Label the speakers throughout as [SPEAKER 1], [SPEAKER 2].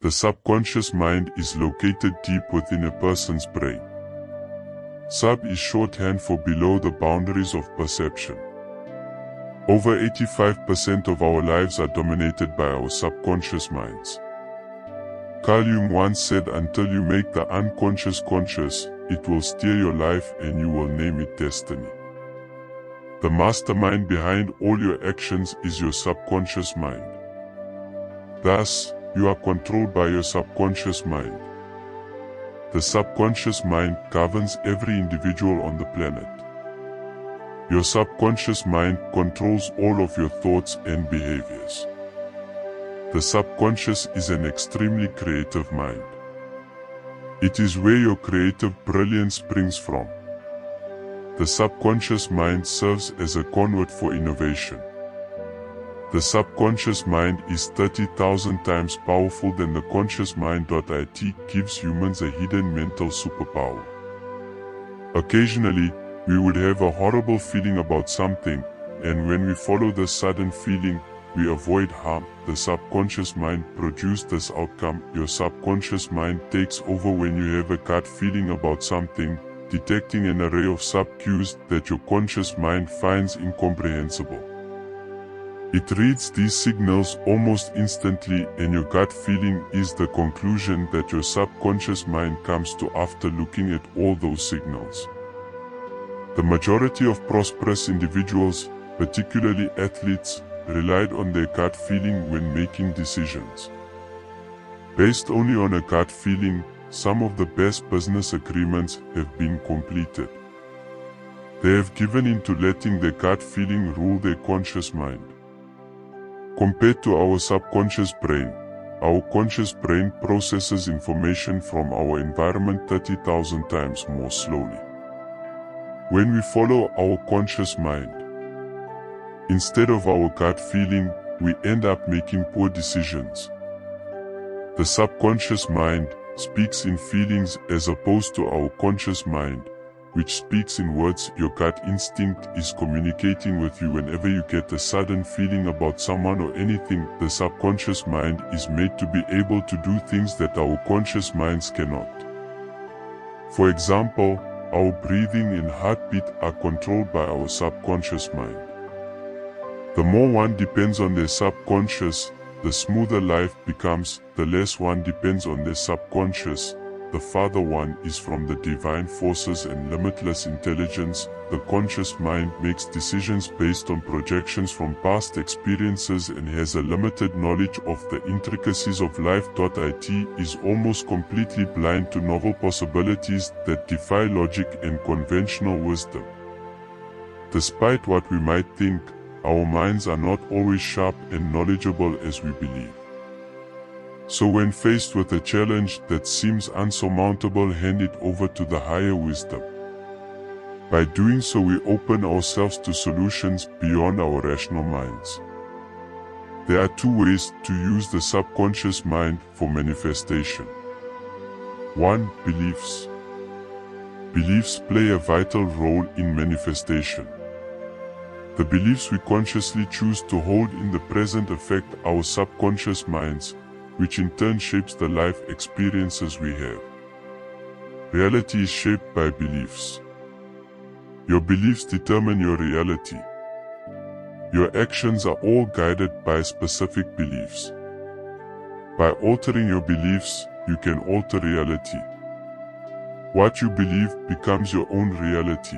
[SPEAKER 1] The subconscious mind is located deep within a person's brain. Sub is shorthand for below the boundaries of perception. Over 85% of our lives are dominated by our subconscious minds. Carl Jung once said, until you make the unconscious conscious, it will steer your life and you will name it destiny. The mastermind behind all your actions is your subconscious mind. Thus, you are controlled by your subconscious mind. The subconscious mind governs every individual on the planet. Your subconscious mind controls all of your thoughts and behaviors. The subconscious is an extremely creative mind. It is where your creative brilliance springs from. The subconscious mind serves as a conduit for innovation. The subconscious mind is 30,000 times powerful than the conscious mind. It gives humans a hidden mental superpower. Occasionally, we would have a horrible feeling about something, and when we follow the sudden feeling, we avoid harm. The subconscious mind produces this outcome. Your subconscious mind takes over when you have a gut feeling about something, detecting an array of sub-cues that your conscious mind finds incomprehensible. It reads these signals almost instantly, and your gut feeling is the conclusion that your subconscious mind comes to after looking at all those signals. The majority of prosperous individuals, particularly athletes, relied on their gut feeling when making decisions. Based only on a gut feeling, some of the best business agreements have been completed. They have given in to letting their gut feeling rule their conscious mind. Compared to our subconscious brain, our conscious brain processes information from our environment 30,000 times more slowly. When we follow our conscious mind, instead of our gut feeling, we end up making poor decisions. The subconscious mind speaks in feelings as opposed to our conscious mind, which speaks in words. Your gut instinct is communicating with you whenever you get a sudden feeling about someone or anything. The subconscious mind is made to be able to do things that our conscious minds cannot. For example, our breathing and heartbeat are controlled by our subconscious mind. The more one depends on their subconscious, the smoother life becomes. The less one depends on their subconscious, the farther one is from the divine forces and limitless intelligence. The conscious mind makes decisions based on projections from past experiences and has a limited knowledge of the intricacies of life. It is almost completely blind to novel possibilities that defy logic and conventional wisdom. Despite what we might think, our minds are not always sharp and knowledgeable as we believe. So when faced with a challenge that seems unsurmountable, hand it over to the higher wisdom. By doing so, we open ourselves to solutions beyond our rational minds. There are two ways to use the subconscious mind for manifestation. 1. Beliefs. Beliefs play a vital role in manifestation. The beliefs we consciously choose to hold in the present affect our subconscious minds, which in turn shapes the life experiences we have. Reality is shaped by beliefs. Your beliefs determine your reality. Your actions are all guided by specific beliefs. By altering your beliefs, you can alter reality. What you believe becomes your own reality.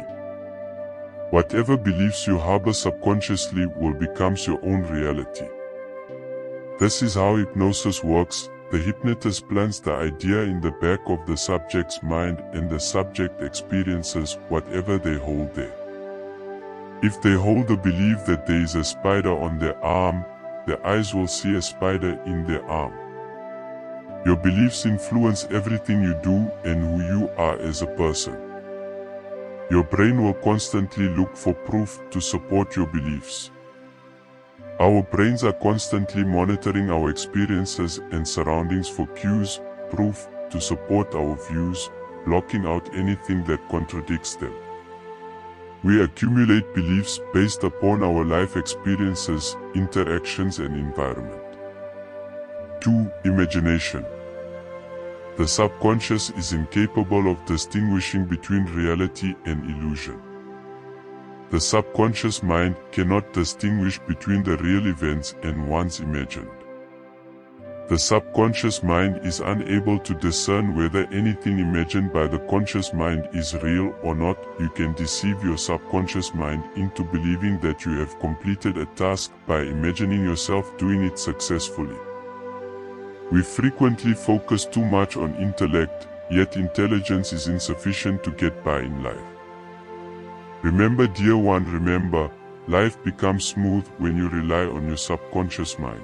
[SPEAKER 1] Whatever beliefs you harbor subconsciously will become your own reality. This is how hypnosis works. The hypnotist plants the idea in the back of the subject's mind and the subject experiences whatever they hold there. If they hold the belief that there is a spider on their arm, their eyes will see a spider in their arm. Your beliefs influence everything you do and who you are as a person. Your brain will constantly look for proof to support your beliefs. Our brains are constantly monitoring our experiences and surroundings for cues, proof, to support our views, blocking out anything that contradicts them. We accumulate beliefs based upon our life experiences, interactions and environment. 2. Imagination. The subconscious is incapable of distinguishing between reality and illusion. The subconscious mind cannot distinguish between the real events and ones imagined. The subconscious mind is unable to discern whether anything imagined by the conscious mind is real or not. You can deceive your subconscious mind into believing that you have completed a task by imagining yourself doing it successfully. We frequently focus too much on intellect, yet intelligence is insufficient to get by in life. Remember, dear one, remember, life becomes smooth when you rely on your subconscious mind.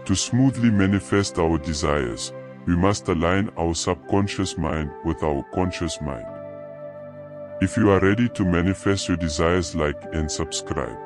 [SPEAKER 1] To smoothly manifest our desires, we must align our subconscious mind with our conscious mind. If you are ready to manifest your desires, like and subscribe.